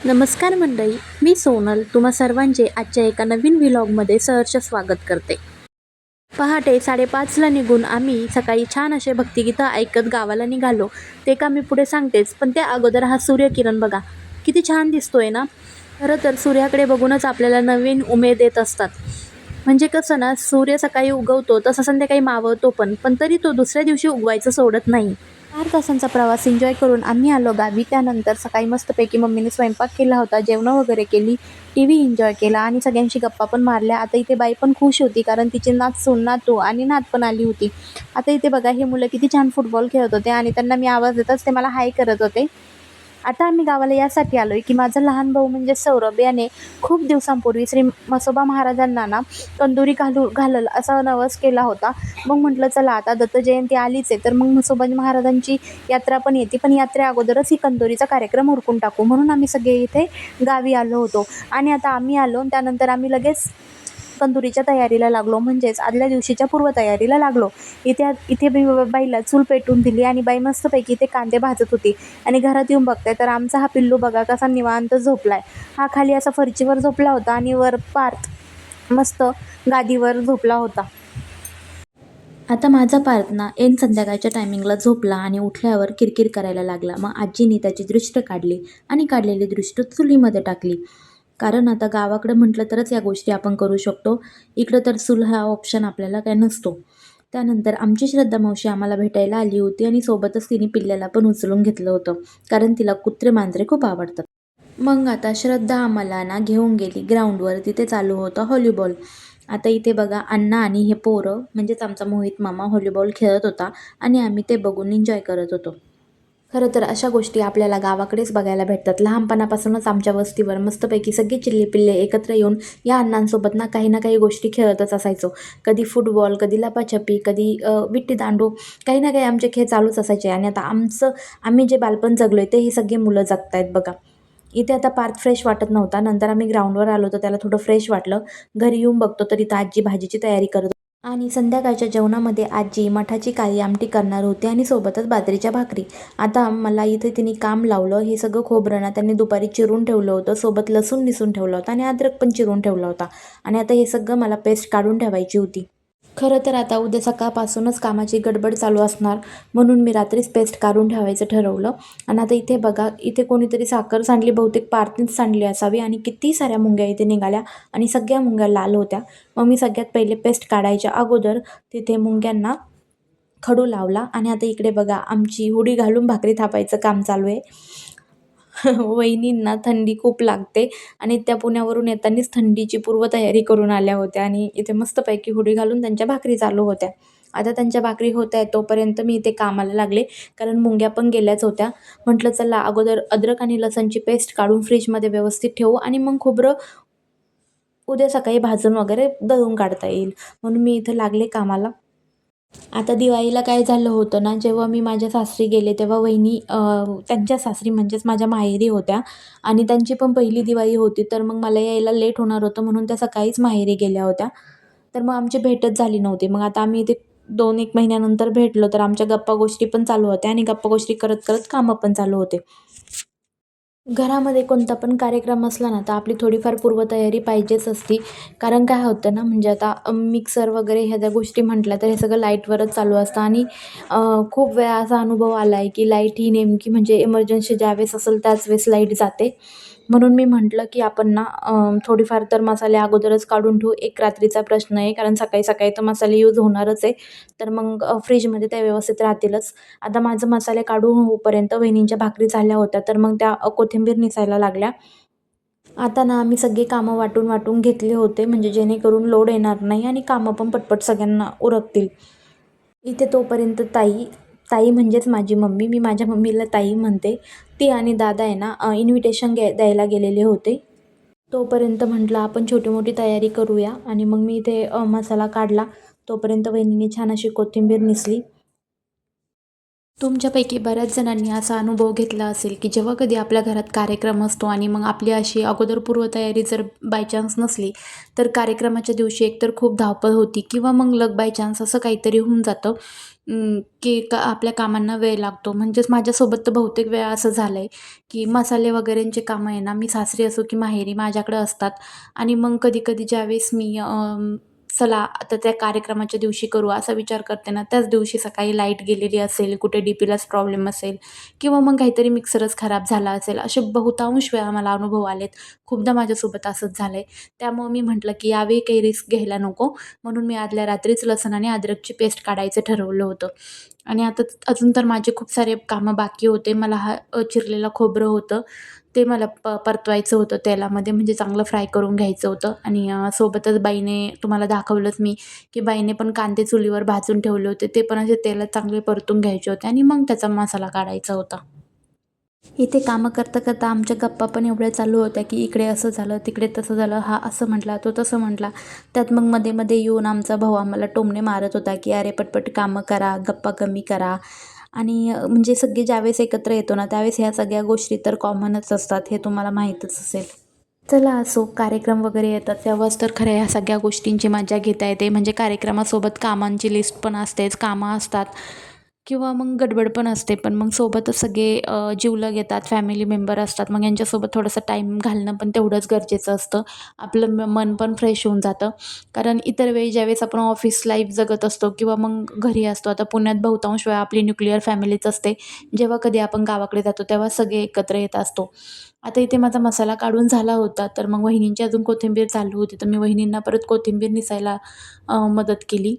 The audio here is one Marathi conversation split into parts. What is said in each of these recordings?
नमस्कार मंडळी, मी सोनल तुम्हा सर्वांचे आजच्या एका नवीन व्लॉगमध्ये सहर्ष स्वागत करते. पहाटे 5:30ला निघून आम्ही सकाळी छान असे भक्तिगीतं ऐकत गावाला निघालो. ते का मी पुढे सांगतेच, पण त्या अगोदर हा सूर्यकिरण बघा, किती छान दिसतोय ना. खरं तर सूर्याकडे बघूनच आपल्याला नवीन उमेद येत असतात. म्हणजे कसं ना, सूर्य सकाळी उगवतो तसा संध्याकाळी मावळतो पण तरी तो दुसऱ्या दिवशी उगवायचं सोडत नाही. 4 तासांचा प्रवास एन्जॉय करून आम्ही आलो गावी. त्यानंतर सकाळी मस्तपैकी मम्मीने स्वयंपाक केला होता, जेवणं वगैरे केली, टीव्ही एन्जॉय केला आणि सगळ्यांशी गप्पा पण मारल्या. आता इथे बाई पण खुश होती कारण तिची सून, नातू आणि नात पण आली होती. आता इथे बघा, हे मुलं किती छान फुटबॉल खेळत होते आणि त्यांना मी आवाज देताच ते मला हाय करत होते. आता आम्ही गावाला यासाठी आलोय की माझा लहान भाऊ म्हणजे सौरभ याने खूप दिवसांपूर्वी श्री म्हसोबा महाराजांना ना कंदुरी घालल असा नवस केला होता. मग म्हटलं चला, आता दत्त जयंती आलीच आहे, तर मग म्हसोबा महाराजांची यात्रा पण येते, पण यात्रे अगोदरच ही कंदोरीचा कार्यक्रम उरकून टाकू म्हणून आम्ही सगळे इथे गावी आलो होतो. आणि आता आम्ही आलो त्यानंतर आम्ही लगेच कंदुरीच्या तयारीला लागलो, म्हणजेच आदल्या दिवशीच्या पूर्वतयारीला लागलो. इथे इथे बाईला चूल पेटून दिली आणि बाई मस्तपैकी इथे कांदे भाजत होती. आणि घरात येऊन बघताय तर आमचा हा पिल्लू बघा कसा निवांत झोपलाय. हा खाली असा फरचीवर झोपला होता आणि वर पार्थ मस्त गादीवर झोपला होता. आता माझा पार्थ ना ऐन संध्याकाळच्या टायमिंगला झोपला आणि उठल्यावर किरकिर करायला लागला. मग आजीने त्याची दृष्ट काढली आणि काढलेली दृष्ट चुलीमध्ये टाकली. कारण आता गावाकडे म्हटलं तरच या गोष्टी आपण करू शकतो. इकडं तर चूल हा ऑप्शन आपल्याला काय नसतो. त्यानंतर आमची श्रद्धा मावशी आम्हाला भेटायला आली होती आणि सोबतच तिने पिल्ल्याला पण उचलून घेतलं होतं, कारण तिला कुत्रे मांजरे खूप आवडतात. मग आता श्रद्धा आम्हाला ना घेऊन गेली ग्राउंडवर. तिथे चालू होतं व्हॉलीबॉल. आता इथे बघा, अण्णा आणि हे पोरं म्हणजेच आमचा मोहित मामा व्हॉलीबॉल खेळत होता आणि आम्ही ते बघून एन्जॉय करत होतो. खरं तर अशा गोष्टी आपल्याला गावाकडेच बघायला भेटतात. लहानपणापासूनच आमच्या वस्तीवर मस्तपैकी सगळे चिल्ले-पिल्ले एकत्र येऊन या अण्णांसोबत ना काही गोष्टी खेळतच असायचो. कधी फुटबॉल, कधी लपाछपी, कधी विट्टी-दांडू, काही ना काही आमचे खेळ चालूच असायचे. आणि आता आम्ही जे बालपण जगलोय ते ही सगळे मुलं जगतायत बघा. इथे आता पार्थ फ्रेश वाटत नव्हता. नंतर आम्ही ग्राउंडवर आलो तर त्याला थोडं फ्रेश वाटलं. घरी येऊन बघतो तर इथं आजी भाजीची तयारी करत होती. आणि संध्याकाळच्या जेवणामध्ये आजी मठाची काळी आमटी करणार होती आणि सोबतच बाजरीच्या भाकरी. आता मला इथे तिने काम लावलं. हे सगळं खोबरं ना त्यांनी दुपारी चिरून ठेवलं होतं, सोबत लसूण निसून ठेवला होता आणि अद्रक पण चिरून ठेवला होता. आणि आता हे सगळं मला पेस्ट काढून ठेवायची होती. खरं तर आता उद्या सकाळपासूनच कामाची गडबड चालू असणार, म्हणून मी रात्रीच पेस्ट काढून ठेवायचं ठरवलं. आणि आता इथे बघा, इथे कोणीतरी साखर सांडली, बहुतेक पार्थनेच सांडली असावी. आणि किती साऱ्या मुंग्या इथे निघाल्या आणि सगळ्या मुंग्या लाल होत्या. मग मी सगळ्यात पहिले पेस्ट काढायच्या अगोदर तिथे मुंग्यांना खडू लावला. आणि आता इकडे बघा, आमची हुडी घालून भाकरी थापायचं काम चालू आहे. वहिनींना थंडी खूप लागते आणि त्या पुण्यावरून येतानाच थंडीची पूर्वतयारी करून आल्या होत्या आणि इथे मस्तपैकी हुडी घालून त्यांच्या भाकरी चालू होत्या. आता त्यांच्या भाकरी होत आहेत तोपर्यंत मी इथे कामाला लागले, कारण मुंग्या पण गेल्याच होत्या. म्हटलं चला, अगोदर अद्रक आणि लसणची पेस्ट काढून फ्रीजमध्ये व्यवस्थित ठेवू आणि मग खोबरं उद्या सकाळी भाजून वगैरे दळून काढता येईल, म्हणून मी इथं लागले कामाला. आता दिवाळीला काय झालं होतं ना, जेव्हा मी माझ्या सासरी गेले तेव्हा वहिनी त्यांच्या सासरी म्हणजेच माझ्या माहेरी होत्या आणि त्यांची पण पहिली दिवाळी होती. तर मग मला यायला लेट होणार होतं म्हणून त्या सकाळीच माहेरी गेल्या होत्या. तर मग आमची भेटच झाली नव्हती. मग आता आम्ही इथे 2-1 महिन्यानंतर भेटलो, तर आमच्या गप्पा गोष्टी पण चालू होत्या आणि गप्पा गोष्टी करत करत कामं पण चालू होते. घरामध्ये कोणता पण कार्यक्रम असला ना, तर आपली थोडीफार पूर्वतयारी पाहिजेच असती. कारण काय होतं ना, म्हणजे आता मिक्सर वगैरे ह्या ज्या गोष्टी म्हटल्या तर हे सगळं लाईटवरच चालू असतं. आणि खूप वेळा असा अनुभव आला आहे की लाईट ही नेमकी म्हणजे इमर्जन्सी ज्यावेळेस असेल त्याच वेळेस लाईट जाते. म्हणून मी म्हटलं की आपण ना थोडीफार तर मसाले अगोदरच काढून ठेवू. एक रात्रीचा प्रश्न आहे, कारण सकाळी सकाळी तर मसाले यूज होणारच आहे. तर मग फ्रीजमध्ये त्या व्यवस्थित राहतीलच. आता माझं मसाले काढून होईपर्यंत वहिनींच्या भाकरी झाल्या होत्या, तर मग त्या कोथिंबीर निसायला लागल्या. आता ना आम्ही सगळी कामं वाटून वाटून घेतले होते, म्हणजे जेणेकरून लोड येणार नाही आणि कामं पण पटपट सगळ्यांना उरकतील. इथे तोपर्यंत ताई ताई म्हणजेच माझी मम्मी, मी माझ्या मम्मीला ताई म्हणते, ती आणि दादा आहे ना इन्व्हिटेशन द्यायला गेलेले होते. तोपर्यंत म्हटलं आपण छोटी मोठी तयारी करूया आणि मग मी इथे मसाला काढला. तोपर्यंत वहिनीने छान अशी कोथिंबीर निसली. तुमच्यापैकी बऱ्याच जणांनी असा अनुभव घेतला असेल, की जेव्हा कधी आपल्या घरात कार्यक्रम असतो आणि मग आपली अशी अगोदर पूर्वतयारी जर बाय चान्स नसली, तर कार्यक्रमाच्या दिवशी एकतर खूप धावपळ होती किंवा मग लक बाय चान्स असं काहीतरी होऊन जातं, की आपल्या कामांना वेळ लागतो. म्हणजेच माझ्यासोबत तर बहुतेक वेळा असं झालंय, की मसाले वगैरेंची कामं आहे ना, मी सासरी असो की माहेरी माझ्याकडे असतात आणि मग कधी-कधी ज्यावेळेस मी चला आता त्या कार्यक्रमाच्या दिवशी करू असा विचार करते ना, त्याच दिवशी सकाळी लाईट गेलेली असेल, कुठे डी-पीलाच प्रॉब्लेम असेल किंवा मग काहीतरी मिक्सरच खराब झाला असेल, असे बहुतांश वेळा मला अनुभव आलेत. खूपदा माझ्यासोबत असंच झालंय. त्यामुळे मी म्हटलं, की यावेळी काही रिस्क घ्यायला नको, म्हणून मी आदल्या रात्रीच लसूण आणि अद्रकची पेस्ट काढायचं ठरवलं होतं. आणि आता अजून तर माझे खूप सारे कामं बाकी होते. मला हा चिरलेलं खोबरं होतं, ते मला परतवायचं होतं तेलामध्ये म्हणजे चांगलं फ्राय करून घ्यायचं होतं आणि सोबतच बाईने तुम्हाला दाखवलंच मी, की बाईने पण कांदे चुलीवर भाजून ठेवले होते. ते पण असे तेलात चांगले परतून घ्यायचे होते आणि मग त्याचा मसाला काढायचा होता. इथे कामं करता-करता आमच्या गप्पा पण एवढ्या चालू होत्या, की इकडे असं झालं, तिकडे तसं झालं, हा असं म्हटला, तो तसं म्हटला. त्यात मग मध्ये-मध्ये येऊन आमचा भाऊ आम्हाला टोमणे मारत होता, की "अरे पटपट कामं करा, गप्पा कमी करा." आणि म्हणजे सगळे ज्यावेळेस एकत्र येतो ना, त्यावेळेस ह्या सगळ्या गोष्टी तर कॉमनच असतात, हे तुम्हाला माहीतच असेल. चला असो, कार्यक्रम वगैरे येतात तेव्हाच तर खऱ्या ह्या सगळ्या गोष्टींची मजा घेता येते. म्हणजे कार्यक्रमासोबत कामांची लिस्ट पण असतेच, कामं असतात किंवा मग गडबड पण असते. पण मग सोबतच सगळे जिवलग येतात, फॅमिली मेंबर असतात. मग यांच्यासोबत थोडासा टाईम घालणं पण तेवढंच गरजेचं असतं. आपलं मन पण फ्रेश होऊन जातं. कारण इतर वेळी ज्यावेळेस आपण ऑफिस लाईफ जगत असतो किंवा मग घरी असतो. आता पुण्यात बहुतांश वेळा आपली न्यूक्लिअर फॅमिलीच असते. जेव्हा कधी आपण गावाकडे जातो तेव्हा सगळे एकत्र येत असतो. आता इथे माझा मसाला काढून झाला होता, तर मग वहिनींची अजून कोथिंबीर चालू होती, तर मी वहिनींना परत कोथिंबीर निसायला मदत केली.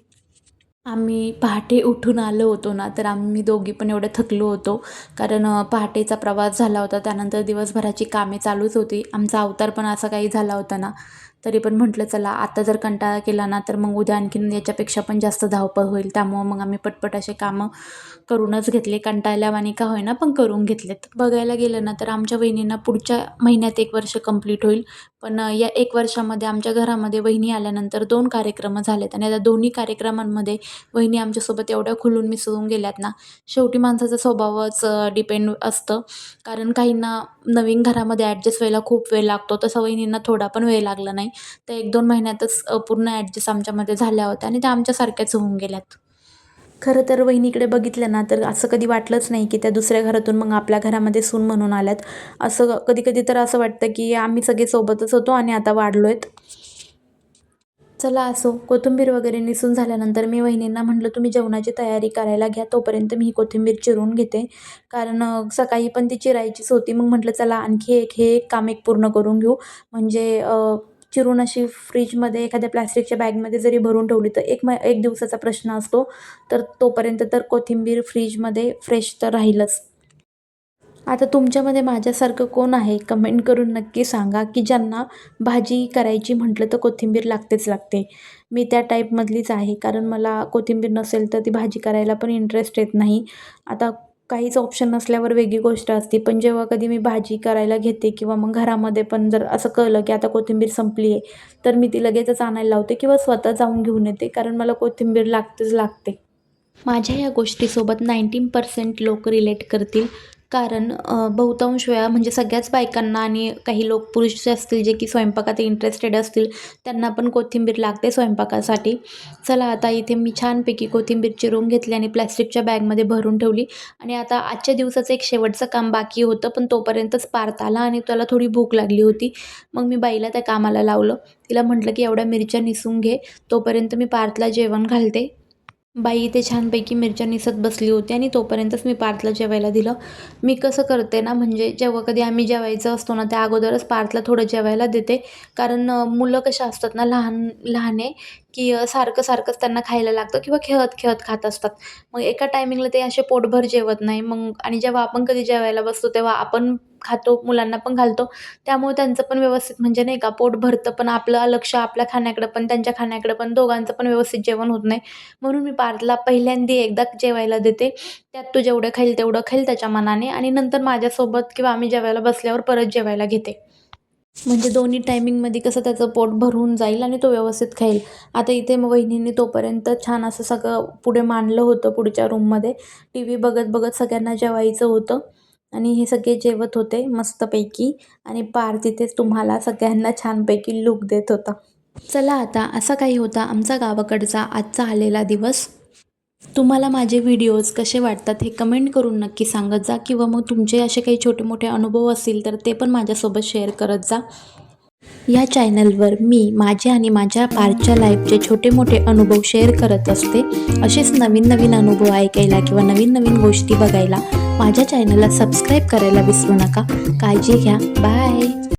आम्ही पहाटे उठून आलो होतो ना, तर आम्ही दोघी पण एवढे थकलो होतो. कारण पहाटेचा प्रवास झाला होता. त्यानंतर दिवसभराची कामे चालूच होती. आमचा अवतार पण असा काही झाला होता ना, तरी पण म्हटलं चला आता जर कंटाळा केला ना, तर मग उद्या आणखीन याच्यापेक्षा पण जास्त धावपळ होईल. त्यामुळं मग आम्ही पटपट असे कामं करूनच घेतले. कंटाळल्यावानी का होईना, पण करून घेतलेत. बघायला गेलं ना, तर आमच्या वहिनींना पुढच्या महिन्यात 1 वर्ष कंप्लीट होईल. पण या 1 वर्षामध्ये आमच्या घरामध्ये वहिनी आल्यानंतर 2 कार्यक्रम झालेत आणि त्या दोन्ही कार्यक्रमांमध्ये वहिनी आमच्यासोबत एवढ्या खुलून मिसळून गेल्यात ना, शेवटी माणसाचा स्वभावच डिपेंड असतं. कारण काहींना नवीन घरामध्ये ॲडजस्ट व्हायला खूप वेळ लागतो. तसा वहिनींना थोडा पण वेळ लागला नाही. त्या 1-2 महिन्यातच पूर्ण ॲडजस्ट आमच्यामध्ये झाल्या होत्या आणि त्या आमच्यासारख्याच होऊन गेल्यात. खरं तर वहिनीकडे बघितलं ना, तर असं कधी वाटलंच नाही, की त्या दुसऱ्या घरातून मग आपल्या घरामध्ये सून म्हणून आल्यात. असं कधी-कधी तर असं वाटतं, की आम्ही सगळे सोबतच होतो आणि आता वाढलोयत. चला असो, कोथिंबीर वगैरे निसून झाल्यानंतर मी वहिनींना म्हटलं, "तुम्ही जेवणाची तयारी करायला घ्या, तोपर्यंत मी ही कोथिंबीर चिरून घेते." कारण सकाळी पण ती चिरायचीच होती. मग म्हटलं, "चला आणखी हे एक काम एक पूर्ण करून घेऊ." म्हणजे चिरून अशी फ्रिजमध्ये एखाद्या प्लास्टिकच्या बॅगमध्ये जरी भरून ठेवली, तर 1 दिवसाचा प्रश्न असतो. तर तोपर्यंत तर कोथिंबीर फ्रिजमध्ये फ्रेश तर राहीलच. आता तुमच्यामध्ये माझ्यासारखं कोण आहे? कमेंट करून नक्की सांगा, की ज्यांना भाजी करायची म्हटलं तर कोथिंबीर लागतेच लागते. मी त्या टाईपमधलीच आहे. कारण मला कोथिंबीर नसेल तर ती भाजी करायला पण इंटरेस्ट येत नाही. आता काहीच ऑप्शन नसल्यावर वेगळी गोष्ट असते. पण जेव्हा कधी मी भाजी करायला घेते किंवा मग घरामध्ये पण जर असं कळलं, की आता कोथिंबीर संपली आहे, तर मी ती लगेचच आणायला लावते किंवा स्वतः जाऊन घेऊन येते. कारण मला कोथिंबीर लागतेच लागते. माझ्या या गोष्टीसोबत 90% लोक रिलेट करतील. कारण बहुतांश वेळा म्हणजे सगळ्याच बायकांना आणि काही लोक पुरुष असतील जे की स्वयंपाकात इंटरेस्टेड असतील, त्यांना पण कोथिंबीर लागते स्वयंपाकासाठी. चला आता इथे मी छानपैकी कोथिंबीर चिरून घेतली आणि प्लास्टिकच्या बॅगमध्ये भरून ठेवली आणि आता आजच्या दिवसाचं एक शेवटचं काम बाकी होतं, पण तोपर्यंतच पार्थ आला आणि त्याला थोडी भूक लागली होती. मग मी बाईला त्या कामाला लावलं. तिला म्हटलं, की "एवढ्या मिरच्या निसून घे, तोपर्यंत मी पार्थला जेवण घालते." बाई इथे छानपैकी मिरच्या निसत बसली होती आणि तोपर्यंतच मी पार्थला जेवायला दिलं. मी कसं करते ना, म्हणजे जेव्हा कधी आम्ही जेवायचं असतो ना, त्या अगोदरच पार्थला थोडं जेवायला देते. कारण मुलं कशा असतात ना, लहान लहान आहे, की सारखं-सारखंच त्यांना खायला लागतं किंवा खेळत-खेळत खात असतात. मग एका टायमिंगला ते असे पोटभर जेवत नाही. मग आणि जेव्हा आपण कधी जेवायला बसतो, तेव्हा आपण खातो, मुलांना पण घालतो. त्यामुळे त्यांचं पण व्यवस्थित म्हणजे नाही का पोट भरतं, पण आपलं लक्ष आपल्या खाण्याकडं पण, त्यांच्या खाण्याकडं पण, दोघांचं पण व्यवस्थित जेवण होत नाही. म्हणून मी पार्थला पहिल्यांदा एकदा जेवायला देते. त्यात तो जेवढं खाईल तेवढं खाईल त्याच्या मनाने आणि नंतर माझ्यासोबत किंवा आम्ही जेवायला बसल्यावर परत जेवायला घेते. म्हणजे दोन्ही टायमिंगमध्ये कसं त्याचं पोट भरून जाईल आणि तो व्यवस्थित खाईल. आता इथे मग वहिनींनी तोपर्यंत छान असं सगळं पुढे मांडलं होतं पुढच्या रूममध्ये. टी व्ही बघत बघत सगळ्यांना जेवायचं होतं आणि हे सगळे जेवत होते मस्तपैकी आणि पार तिथेच तुम्हाला सगळ्यांना छानपैकी लूक देत होता. चला आता असा काही होता आमचा गावाकडचा आजचा आलेला दिवस. तुम्हाला माझे व्हिडिओज कसे वाटतात हे कमेंट करून नक्की सांगत जा किंवा मग तुमचे असे काही छोटे मोठे अनुभव असतील तर ते पण माझ्यासोबत शेअर करत जा. या चॅनलवर मी माझे आणि माझ्या पारच्या लाईफचे छोटे मोठे अनुभव शेअर करत असते. असेच नवीन नवीन अनुभव ऐकायला किंवा नवीन नवीन गोष्टी बघायला माझ्या चॅनलला सबस्क्राईब करायला विसरू नका. काळजी घ्या. बाय.